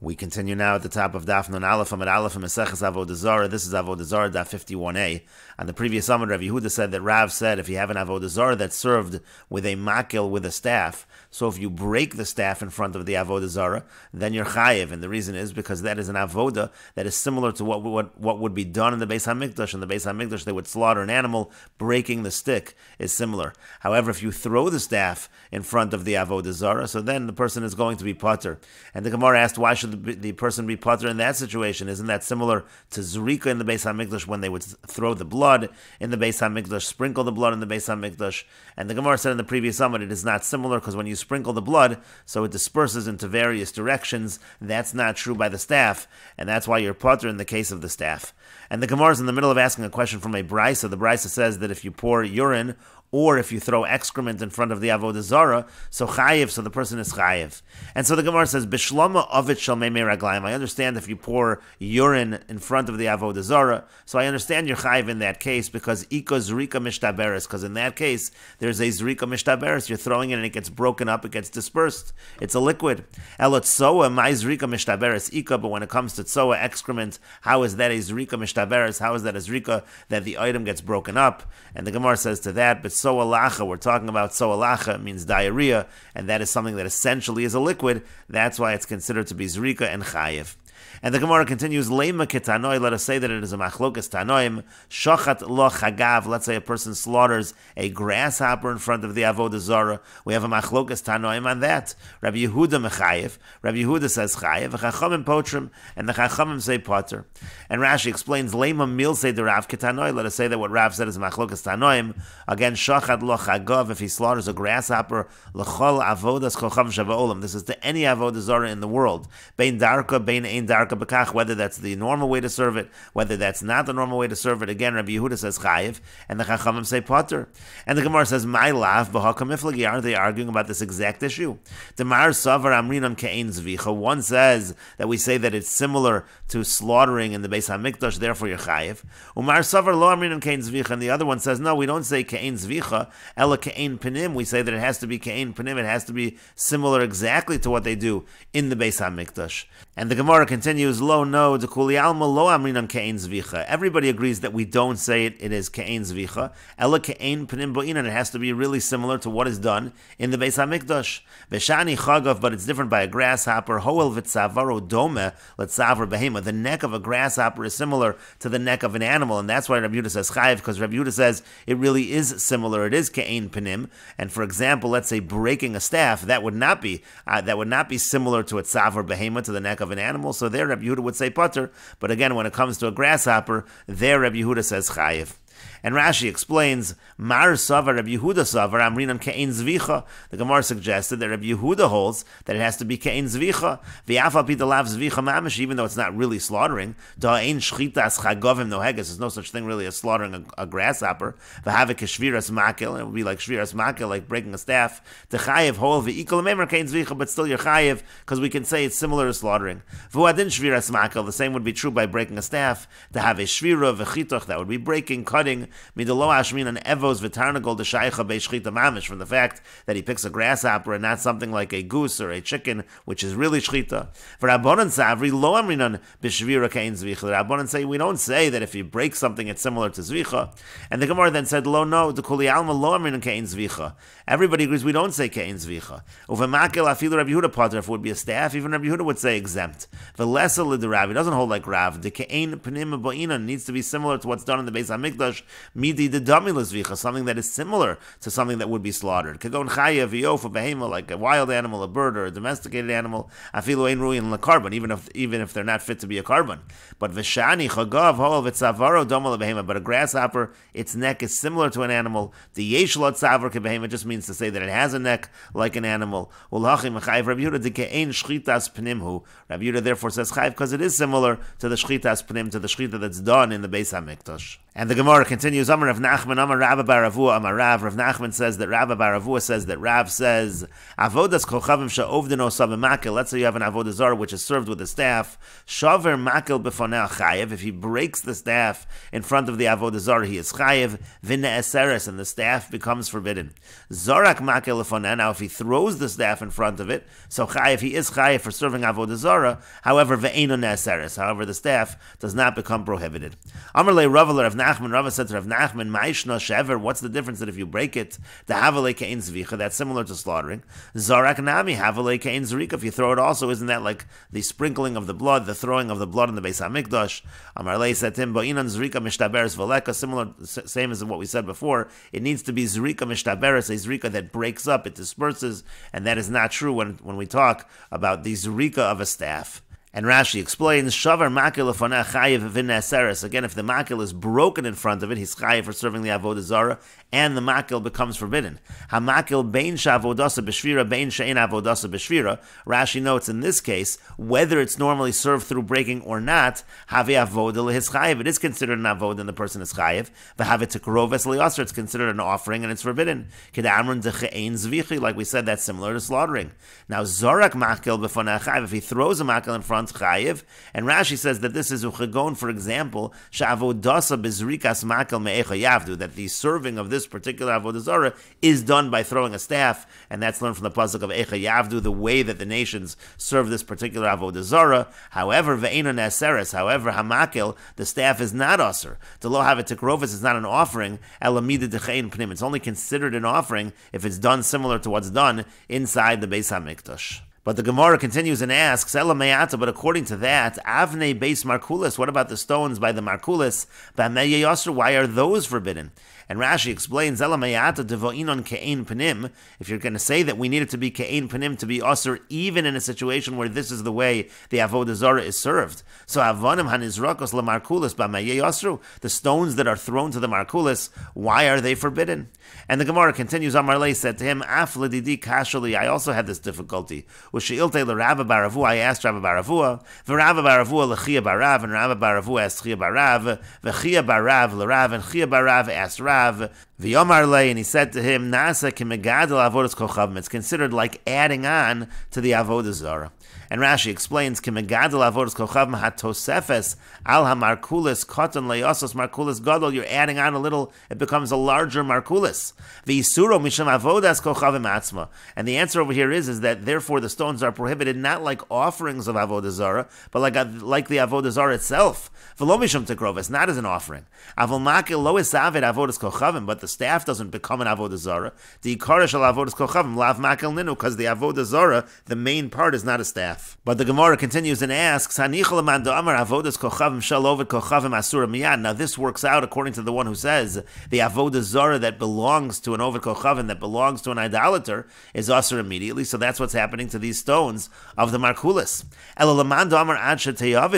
We continue now at the top of Daf Nun Aleph Amud Aleph Meseches Avodah Zara. This is Avodah Zarah Daf 51a. On the previous Amud, Rav Yehuda said that Rav said if you have an Avodah Zara that's served with a makil, with a staff, so if you break the staff in front of the Avodah Zara, then you're chayiv. And the reason is because that is an avodah that is similar to what would be done in the Beis HaMikdash. In the Beis HaMikdash, they would slaughter an animal. Breaking the stick is similar. However, if you throw the staff in front of the Avodah Zara, so then the person is going to be patur. And the Gemara asked, why should the person be patur in that situation? Isn't that similar to Zrika in the Beis HaMikdash when they would throw the blood in the Beis HaMikdash, sprinkle the blood in the Beis HaMikdash? And the Gemara said in the previous Amud, it is not similar because when you sprinkle the blood, so it disperses into various directions. That's not true by the staff, and that's why you're patur in the case of the staff. And the Gemara is in the middle of asking a question from a brisa. The brisa says that if you pour urine or if you throw excrement in front of the Avodah Zara, so chayiv, so the person is chayiv. And so the Gemara says, Bishlama avit shel meimei raglayim. I understand if you pour urine in front of the Avodah Zara, so I understand you're chayiv in that case because ika zrika mishtaberes, because in that case, there's a zrika mishtaberes. You're throwing it and it gets broken up, it gets dispersed. It's a liquid. Elot tzoa, my zrika mishtaberes ika, but when it comes to tzoa excrement, how is that a zrika mishtaberes? How is that a zrika that the item gets broken up? And the Gemara says to that, but so'alacha, we're talking about so'alacha, it means diarrhea, and that is something that essentially is a liquid. That's why it's considered to be zrika and chayiv. And the Gemara continues, Leima ketanoi, let us say that it is a machlokas tanoim, shochat lo chagav, let's say a person slaughters a grasshopper in front of the Avodah Zara. We have a machlokas tanoim on that. Rabbi Yehuda mechayiv, Rabbi Yehuda says chayiv, chachamim potrim, and the chachamim say potter. And Rashi explains, Leima mil say the Rav ketanoi, let us say that what Rav said is machlokas tanoim, again, shochat lo chagav, if he slaughters a grasshopper, l'chol avodas chochav shava'olam, this is to any Avodah Zara in the world, bein darka, bein ein darka, whether that's the normal way to serve it, whether that's not the normal way to serve it. Again, Rabbi Yehuda says chayiv, and the Chachamim say potter. And the Gemara says, my lav b'hakam iflagi, are they arguing about this exact issue? Demar savar amrinon ke'ein zvicha. One says that we say that it's similar to slaughtering in the Beis HaMikdash, therefore you're chayiv. Umar savar lo amrinon ke'ein zvicha, and the other one says, no, we don't say ke'ein zvicha, ela ke'ein panim. We say that it has to be ke'ein panim, it has to be similar exactly to what they do in the Beis HaMikdash. And the Gemara continues, lo no, dekuli alma lo amrinan ke'ein zvicha. Everybody agrees that we don't say it is ke'ein zvicha. Ela ke'ein panim bo'inan. It has to be really similar to what is done in the Beis HaMikdash. Veshani chagav, but it's different by a grasshopper. Hoel v'tzavaro dome letzavar behema. The neck of a grasshopper is similar to the neck of an animal, and that's why Rabbi Yehuda says chayiv, because Rabbi Yehuda says it really is similar. It is ke'ein panim. And for example, let's say breaking a staff, that would not be similar to a tzavar behema, to the neck of an animal. So there Rabbi Yehuda would say potter, but again, when it comes to a grasshopper, there Rabbi Yehuda says chayiv. And Rashi explains, Mar Savar, Rabbi Yehuda Savar, Amrinan Ke'ein Zvicha. The Gemara suggested that Rabbi Yehuda holds that it has to be Ke'ein Zvicha. V'yafal pita lav Zvicha mamish, even though it's not really slaughtering. Da'ein shchitas chagovim noheges. There's no such thing really as slaughtering a grasshopper. V'havik shviras makil, and it would be like shviras makil, like breaking a staff. T'chayev hol v'ikol memer Ke'ein Zvicha, but still you're chayev, because we can say it's similar to slaughtering. V'uadin shviras makil, the same would be true by breaking a staff. To have a shvira v'chitoch, that would be breaking, cutting. Midolo ashmin and evos v'tarnagol d'shaycha be'shchita mamish, from the fact that he picks a grasshopper and not something like a goose or a chicken, which is really shchita. For Rabbanan savri lo amrinan b'shvira ke'ein zvicha. The Rabbanan say we don't say that if you break something it's similar to zvicha. And the Gemara then said lo no dekuli alma lo amrinan ke'ein zvicha. Everybody agrees we don't say ke'ein zvicha. Uvemakel afilu Rabbi Yehuda potter. If it would be a staff, even Rabbi Yehuda would say exempt. V'lesa l'derav. He doesn't hold like Rav. The ke'ein panim bo'inan needs to be similar to what's done in the Beis HaMikdash. Midi the dami l'zvicha, something that is similar to something that would be slaughtered. Kagon chaya v'yof, a behema, like a wild animal, a bird, or a domesticated animal. Afilu ein ruin l'karban, even if they're not fit to be a carbon. But v'shani chagav hol v'tzavaro doma l'behema. But a grasshopper, its neck is similar to an animal. The yesh lo tzavar kebehema just means to say that it has a neck like an animal. Ulhachim chayiv Rabbi Yehuda deke'ein shchitas pnimhu. Rabbi Yehuda therefore says chayiv because it is similar to the shchitas pnim, to the shchita that's done in the Beis HaMikdash. And the Gemara continues, Amar Rav Nachman, Amar Rabba bar Avua, Amar Rav. Rav Nachman says that Rabba bar Avua says that Rav says, Avodas kochavim she'ovdin osam makil. Let's say you have an Avodah Zarah which is served with a staff. Shaver makil b'fonei chayev. If he breaks the staff in front of the Avodah Zarah, he is chayev. Vinne eseres, and the staff becomes forbidden. Zorak makil b'fonei. Now, if he throws the staff in front of it, so chayev, he is chayev for serving Avodah Zarah. However, ve'eino ne'eseres. However, the staff does not become prohibited. Amar le Rav Nachman, Rava said to Rav Nachman, Ma'ishna shever, what's the difference that if you break it, the havale ke'in zvicha, that's similar to slaughtering. Zarak nami, havale ke'in zrika, if you throw it also, isn't that like the sprinkling of the blood, the throwing of the blood in the Beis HaMikdash? Amar lei said to him, Ba'inan zrika mishtaberes v'leka, similar, same as what we said before, it needs to be zrika mishtaberes, a zrika that breaks up, it disperses, and that is not true when we talk about the zrika of a staff. And Rashi explains, Shavar makil lefoneh chayiv v'neseres. Again, if the makil is broken in front of it, he's chayiv for serving the Avodah Zarah, and the makil becomes forbidden. HaMakil bein she'avodasa b'shvira, bein she'ein avodasa b'shvira. Rashi notes in this case, whether it's normally served through breaking or not, have avodah lehis chayiv. It is considered an avodah and the person is chayiv. V'have tekroves li'asr. It's considered an offering and it's forbidden. Kedamron deche'ein zvichi. Like we said, that's similar to slaughtering. Now, Zorak makil b'foneh chayiv. If he throws a makil in front, chayiv, and Rashi says that this is uchegon, for example, she'avodasa bezrikas makal me'echa yavdu, that the serving of this particular Avodah Zarah is done by throwing a staff, and that's learned from the pasuk of echa yavdu, the way that the nations serve this particular Avodah Zarah. However, ve'ena ne'aseres, however, hamakil, the staff is not aser. The lo havet tikrovis is not an offering, elamida dechein pnim. It's only considered an offering if it's done similar to what's done inside the Beis HaMikdash. But the Gemara continues and asks, Ela me'ata, but according to that, Avnei Beis Markulis, what about the stones by the Markulis? B'amei yasr, why are those forbidden? And Rashi explains, Ela me'ata devo'inon ke'ein panim. If you're going to say that we need it to be ke'ein panim, to be asr, even in a situation where this is the way the Avodah Zarah is served. So avonim hanizrakos lemarkulis b'amei yasru, the stones that are thrown to the Markulis, why are they forbidden? And the Gemara continues, Amar Lei said to him, Af ledidi kashali, I also had this difficulty. I asked Rabba bar Avua, v'Rabba bar Avua l'Chia bar Rav, and Rabba bar Avua asked Chia bar Rav, v'Chia bar Rav l'Rav, and Chia bar Rav asked Rav, v'Yomar lei, and he said to him, Nasa kimegadol avodas kochavim. It's considered like adding on to the Avodah Zarah. And Rashi explains, kimegadol avodas kochavim hatosefes al hamarkulis koton leyosos markulis gadol. You're adding on a little; it becomes a larger markulis. V'isuro misham avodas kochavim atzma. And the answer over here is that therefore the stones are prohibited not like offerings of Avodah Zarah, but like the Avodah Zarah itself. V'lo misham tekroves, not as an offering. Avol makil lo isaved avodas kochavim, but the staff doesn't become an Avodah Zarah. The ikara shel avodas kochavim lav makil ninu, because the Avodah Zarah, the main part, is not a staff. But the Gemara continues and asks, now this works out according to the one who says the Avodah Zarah that belongs to an Ovid Kochavim, that belongs to an idolater, is usher immediately. So that's what's happening to these stones of the Markulis.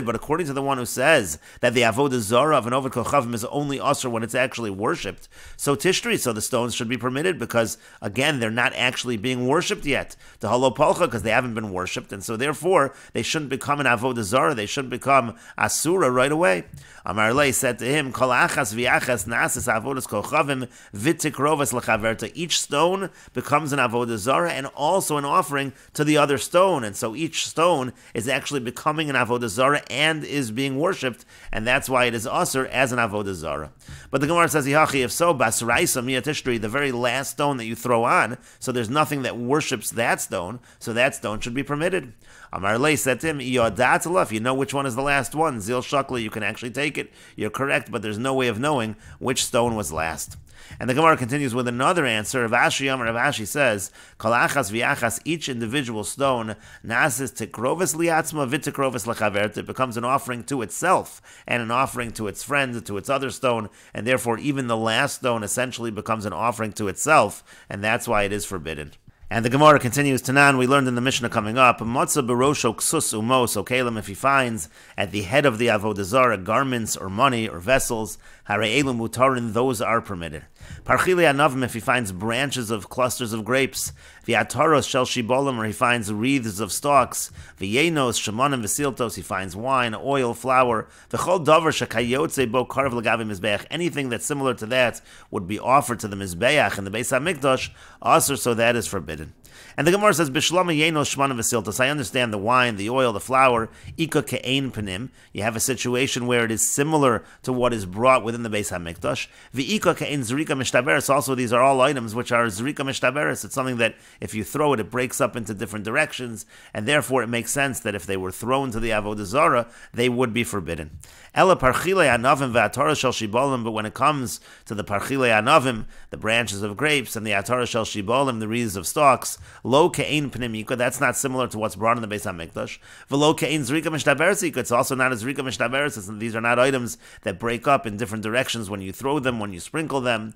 But according to the one who says that the Avodah Zarah of an Ovid Kochavim is only usher when it's actually worshipped, so Tishtri, so the stones should be permitted because, again, they're not actually being worshipped yet. The Halopalcha, because they haven't been worshipped, and so therefore they shouldn't become an Avodah Zarah, they shouldn't become Asura right away. Amar Lei said to him, Kol achas v'achas nasis avodas kochavim v'tikrovas l'chaverta. Each stone becomes an Avodah Zarah and also an offering to the other stone, and so each stone is actually becoming an Avodah Zarah and is being worshipped, and that's why it is usher as an Avodah Zarah. But the Gemara says, Yihachi, if so, basraisa miyatishri, the very last stone that you throw on, so there's nothing that worships that stone, so that stone should be permitted. Amar Lei said to him, if you know which one is the last one, Zil Shakla, you can actually take it. You're correct, but there's no way of knowing which stone was last. And the Gemara continues with another answer. Rav Ashi says, Kol achas v'achas, each individual stone, nasis tikrovis liatzma v'tikrovis l'chaverta, it becomes an offering to itself and an offering to its friend, to its other stone, and therefore even the last stone essentially becomes an offering to itself, and that's why it is forbidden. And the Gemara continues, Tanan, we learned in the Mishnah coming up, Motza barosho ksus umo, so Kalim, if he finds at the head of the Avodah Zarah garments or money or vessels, Hare'elu mutarin, those are permitted. Parchili anavim, if he finds branches of clusters of grapes, V'ataros shel shibolim, where he finds wreaths of stalks. V'yenos, shemanim, v'siltos, he finds wine, oil, flour. V'chol davar shekayotze bo karv l'gavi mizbeach, anything that's similar to that would be offered to the mizbeach in the Beis HaMikdash, also, so that is forbidden. And the Gemara says, Bishlama yenos shmanim v'siltos. I understand the wine, the oil, the flour. Ika ke'ein panim. You have a situation where it is similar to what is brought within the Beis HaMikdash. V'ika ke'ein zrika mishtaberes. Also, these are all items which are zrika mishtaberes. It's something that if you throw it, it breaks up into different directions, and therefore it makes sense that if they were thrown to the Avodah Zara, they would be forbidden. Ela parchile anavim v'atara shel shibolim. But when it comes to the parchile anavim, the branches of grapes, and the atara shel shibolim, the wreaths of stalks, lo ke'ein pnimika, that's not similar to what's brought in the Beis HaMikdash. V'lo ke'ein zrika mishtaberes, it's also not a zrika mishtaberes. These are not items that break up in different directions when you throw them, when you sprinkle them.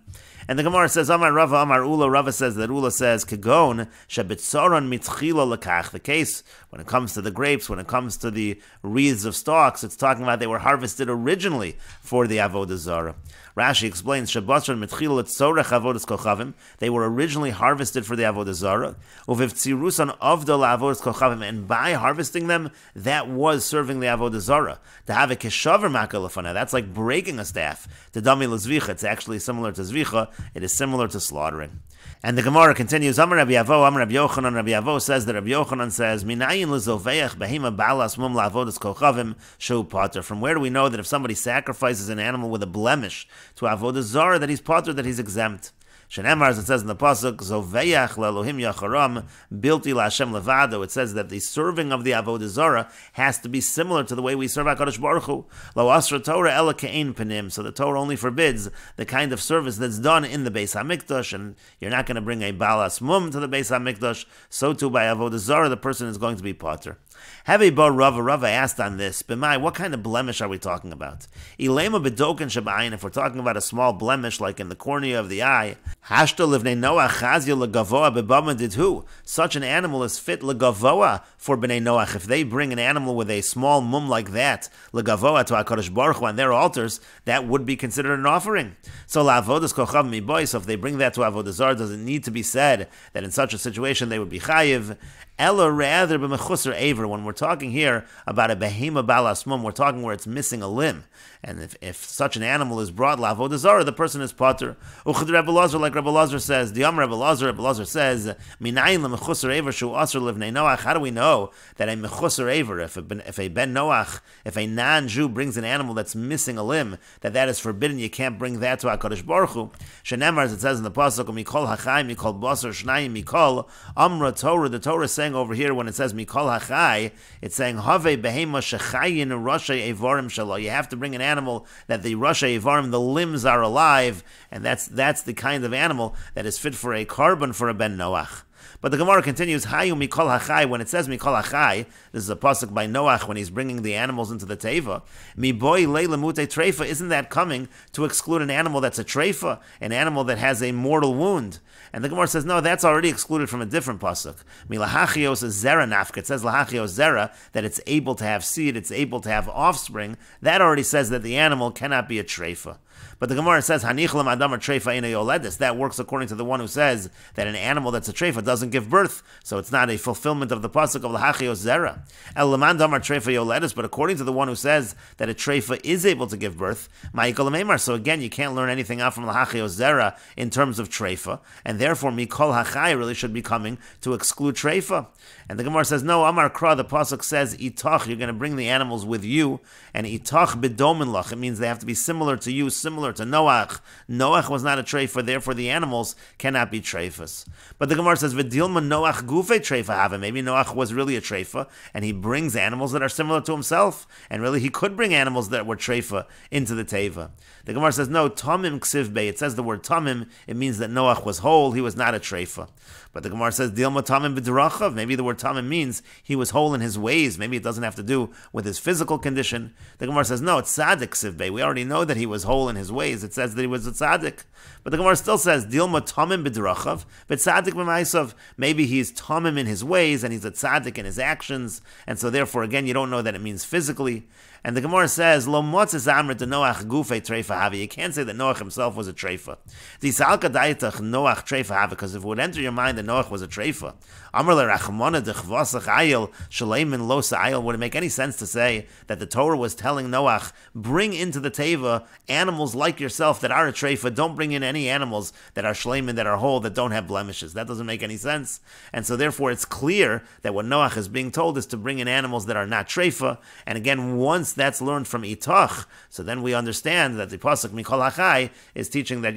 And the Gemara says, Amar Rava, Amar Ula. Rava says that Ula says, Kegon shebitzoron mitchila lekach. The case when it comes to the grapes, when it comes to the wreaths of stalks, it's talking about they were harvested originally for the Avodah Zara. Rashi explains, Shabbatron mitchila tzorech avodas kochavim. They were originally harvested for the Avodah Zara. Uviv tzirusan avda la'avodas kochavim. And by harvesting them, that was serving the Avodah Zara. To have a keshaver makalafana, that's like breaking a staff. To dami l'zvicha, it's actually similar to zvicha. It is similar to slaughtering. And the Gemara continues, Amar Rabbi Avo, Amar Rabbi Yochanan. Rabbi Avo says that Rabbi Yochanan says, Minayin l'zoveach behima balas mum la'avodas kochavim shu pater. From where do we know that if somebody sacrifices an animal with a blemish to Avodah Zara, that he's pater, that he's exempt? Shenemar, as it says in the pasuk, Zoveach le'Elohim yacharam bilti la'Hashem levado. It says that the serving of the Avodah Zara has to be similar to the way we serve HaKadosh Baruch Hu. Lo asra Torah ela ke'ein panim. So the Torah only forbids the kind of service that's done in the Beis HaMikdash, and you're not going to bring a balas mum to the Beis HaMikdash. So too by Avodah Zara, the person is going to be pater. Have a bar Rava. Rava asked on this, B'mai, what kind of blemish are we talking about? Ilema bedoken shabayin. If we're talking about a small blemish like in the cornea of the eye, hashta livnei Noach chazia legavoa bebama didhu. Such an animal is fit legavoa for bnei Noach. If they bring an animal with a small mum like that legavoa to HaKadosh Baruch Hu on their altars, that would be considered an offering. So la'avodas kochav miboy. So if they bring that to Avodah Zarah, does it need to be said that in such a situation they would be chayiv? Ella rather b'mechusar aver. When we're talking here about a behema balas mum, we're talking where it's missing a limb. And if such an animal is brought la'avodah Zara, the person is pater. Uchad Rebbe Lazar, like Rebbe Lazar says, the Rebbe Lazar says, Minayin l'mechusar aver shu asr livnei Noach. How do we know that a mechusar aver, if a ben Noach, if a non-Jew brings an animal that's missing a limb, that is forbidden? You can't bring that to HaKadosh Baruch Hu. Shenemar, as it says in the pasuk, mikol hachai, mikol basar, shnayim, mikol amra Torah. The Torah is saying over here when it says mikol hachai, it's saying have behema shechayin rashay evarim shalo. You have to bring an animal that the rashay evarim, the limbs are alive, and that's the kind of animal that is fit for a carbon for a ben Noach. But the Gemara continues, Hayu mikol hachai. When it says mikol hachai, this is a pasuk by Noach when he's bringing the animals into the teva. Mi boy leilamute treifa. Isn't that coming to exclude an animal that's a treifa, an animal that has a mortal wound? And the Gemara says, no, that's already excluded from a different pasuk. Mi lahachios zera nafka. It says lahachios zera, that it's able to have seed, it's able to have offspring. That already says that the animal cannot be a treifa. But the Gemara says, Hanichlam Adam treifa ina yoledis. That works according to the one who says that an animal that's a treifa doesn't give birth, so it's not a fulfillment of the pasuk of lahachios zera. El leman damar treifa yoledis. But according to the one who says that a treifa is able to give birth, ma'ikol meimar. So again, you can't learn anything out from lahachios zera in terms of treifa, and therefore mikol hachai really should be coming to exclude treifa. And the Gemara says, no, Amar Kra, the pasuk says, itach, you're going to bring the animals with you, and itach bedomin lach. It means they have to be similar to you, similar to Noach. Noach was not a treifa, therefore the animals cannot be treifas. But the Gemara says, v'dilma Noach gufe treifa have. Maybe Noach was really a treifa, and he brings animals that are similar to himself, and really he could bring animals that were treifa into the teva. The Gemara says, no, tamim ksiv be. It says the word tamim, it means that Noach was whole, he was not a treifa. But the Gemara says, dilma tamim b'derachav. Maybe the word tamim means he was whole in his ways. Maybe it doesn't have to do with his physical condition. The Gemara says, no, it's sadik ksiv be. We already know that he was whole in his ways. It says that he was a tzaddik. But the Gemara still says, Dilma tamim b'drachav, but tzaddik b'maisav. Maybe he's tamim in his ways, and he's a tzaddik in his actions, and so therefore, again, you don't know that it means physically. And the Gemara says, Lo motzes amrit de Noach gufei treifa havi. You can't say that Noach himself was a treifa. Disalka daitach Noach treifa havi, because if it would enter your mind that Noach was a treifa, Amar le rachmana de chvasach ayil shaleimin lo sa'ayil, would it make any sense to say that the Torah was telling Noach, bring into the teva animals like yourself that are a treifa, don't bring in any animals that are shleimin, that are whole, that don't have blemishes. That doesn't make any sense. And so therefore it's clear that what Noach is being told is to bring in animals that are not treifa. And again, once that's learned from itach, so then we understand that the pasuk mikol hachai is teaching that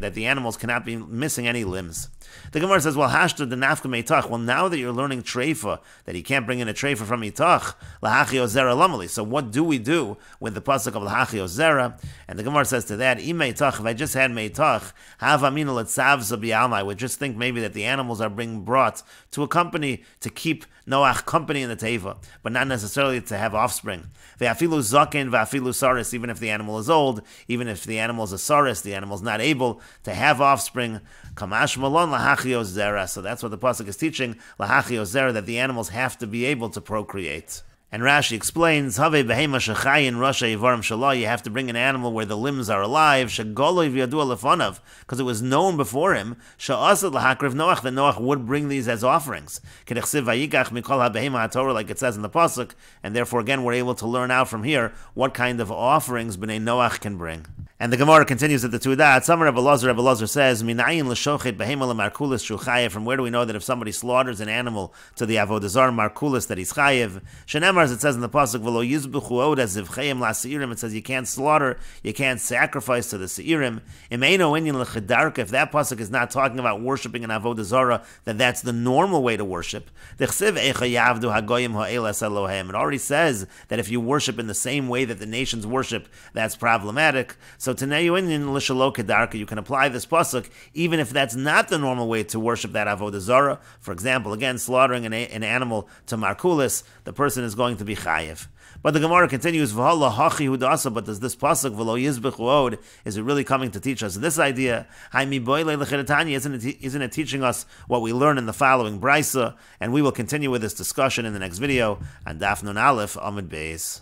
that the animals cannot be missing any limbs. The Gemara says, well, hashta the nafka meitach. Well, now that you're learning treifa, that he can't bring in a treifa from itach, lahachio zera lamali. So what do we do with the pasuk of lahachio zera? And the Gemara says to that, if I just had meitach, have amina letzav zabialma, I would just think maybe that the animals are being brought to a company to keep Noach company in the teva, but not necessarily to have offspring. Ve'afilu zaken ve'afilu saris, even if the animal is old, even if the animal is a saris, the animal is not able to have offspring. Kamash malon lahachio zera. So that's what the pasuk is teaching, lahachio zera, that the animals have to be able to procreate. And Rashi explains, Have behema shechayin rasha yivarim shalah. You have to bring an animal where the limbs are alive, shegoloi v'yadua lefanav, because it was known before him, she'asad lahakriv Noach, that Noach would bring these as offerings. Kedechsiv vayikach mikol habehema haTorah, like it says in the pasuk, and therefore again we're able to learn out from here what kind of offerings Bnei Noach can bring. And the Gemara continues at the Tudat. Some Avodah Zarah says, Minayin l'shochet behema lemarkulis shu chayev. From where do we know that if somebody slaughters an animal to the Avodah Zarah markulis that he's chayev? Shenemar, as it says in the pasuk, v'lo yizbuchu od as zivchayim la'seirim. It says you can't slaughter, you can't sacrifice to the seirim. Imeino inyan l'chedarka. If that pasuk is not talking about worshiping an Avodah Zarah, then that's the normal way to worship. Dechsiv eicha yavdu hagoyim ha'elas Elohem. It already says that if you worship in the same way that the nations worship, that's problematic. So Taneyu Inyan l'shalo kedarka, you can apply this pasuk even if that's not the normal way to worship that Avodah Zarah. For example, again, slaughtering an animal to markulis, the person is going to be chayev. But the Gemara continues, V'hala hachi hudasa, but does this pasuk, V'lo yizbechu od, is it really coming to teach us this idea? Isn't it teaching us what we learn in the following brisa? And we will continue with this discussion in the next video on Daf Nun Aleph Amud Beis.